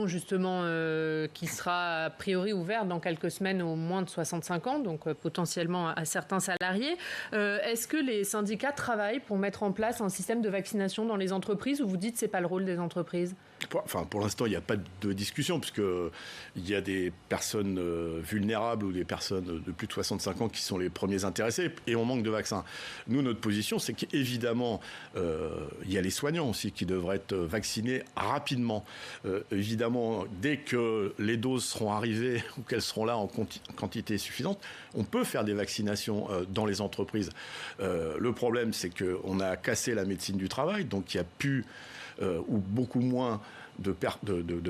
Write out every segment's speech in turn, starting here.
justement qui sera a priori ouverte dans quelques semaines aux moins de 65 ans, donc potentiellement à certains salariés. Est-ce que les syndicats travaillent pour mettre en place un système de vaccination dans les entreprises, ou vous dites que ce n'est pas le rôle des entreprises ? Pour l'instant, il n'y a pas de discussion, puisqu'il y a des personnes vulnérables ou des personnes de plus de 65 ans qui sont les premiers intéressés, et on manque de vaccins. Nous, notre position, c'est qu'évidemment, il y a les soignants aussi qui devraient être vaccinés rapidement. Évidemment, dès que les doses seront arrivées ou qu'elles seront là en quantité suffisante, on peut faire des vaccinations dans les entreprises. Le problème, c'est qu'on a cassé la médecine du travail, donc il n'y a plus ou beaucoup moins de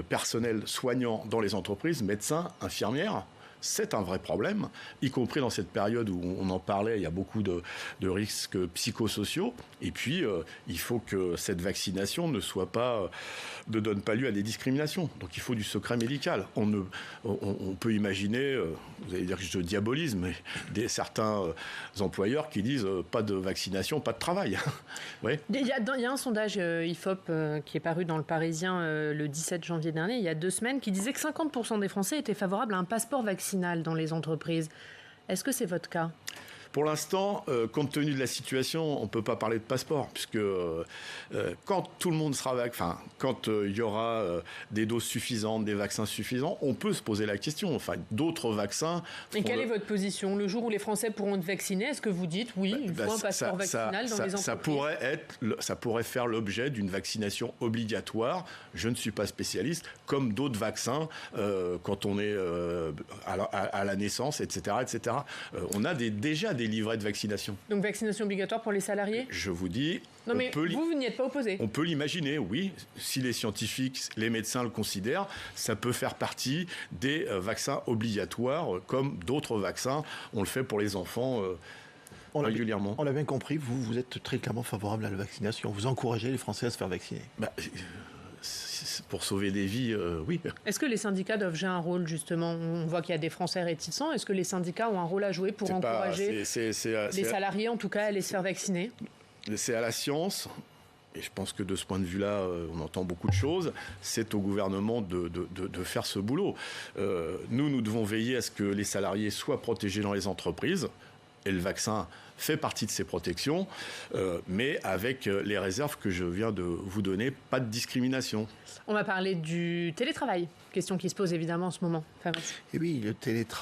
personnel soignant dans les entreprises, médecins, infirmières. C'est un vrai problème, y compris dans cette période où on en parlait, il y a beaucoup de risques psychosociaux. Et puis, il faut que cette vaccination ne donne pas lieu à des discriminations. Donc, il faut du secret médical. On peut imaginer, vous allez dire que je diabolise, mais certains employeurs qui disent pas de vaccination, pas de travail. Oui. Il y a un sondage IFOP qui est paru dans Le Parisien le 17 janvier dernier, il y a 2 semaines, qui disait que 50% des Français étaient favorables à un passeport vaccinal dans les entreprises. Est-ce que c'est votre cas ? Pour l'instant, compte tenu de la situation, on ne peut pas parler de passeport, puisque quand tout le monde sera quand il y aura des doses suffisantes, des vaccins suffisants, on peut se poser la question. Enfin, d'autres vaccins... Et quelle est votre position ? Le jour où les Français pourront être vaccinés, est-ce que vous dites oui, il faut un passeport vaccinal dans les entreprises ? Ça pourrait faire l'objet d'une vaccination obligatoire. Je ne suis pas spécialiste, comme d'autres vaccins, quand on est à la naissance, etc. etc. On a déjà des livrets de vaccination. Donc vaccination obligatoire pour les salariés ? Je vous dis... Non mais vous n'y êtes pas opposé. On peut l'imaginer, oui. Si les scientifiques, les médecins le considèrent, ça peut faire partie des vaccins obligatoires, comme d'autres vaccins. On le fait pour les enfants régulièrement. On l'a bien compris, vous êtes très clairement favorable à la vaccination. Vous encouragez les Français à se faire vacciner. Pour sauver des vies, oui. Est-ce que les syndicats doivent jouer un rôle, justement ? On voit qu'il y a des Français réticents. Est-ce que les syndicats ont un rôle à jouer pour encourager les salariés, en tout cas, à aller se faire vacciner ? C'est à la science, et je pense que de ce point de vue-là, on entend beaucoup de choses. C'est au gouvernement de faire ce boulot. Nous devons veiller à ce que les salariés soient protégés dans les entreprises. Et le vaccin fait partie de ces protections, mais avec les réserves que je viens de vous donner, pas de discrimination. On va parler du télétravail, question qui se pose évidemment en ce moment. Fabrice. Et oui, le télétravail.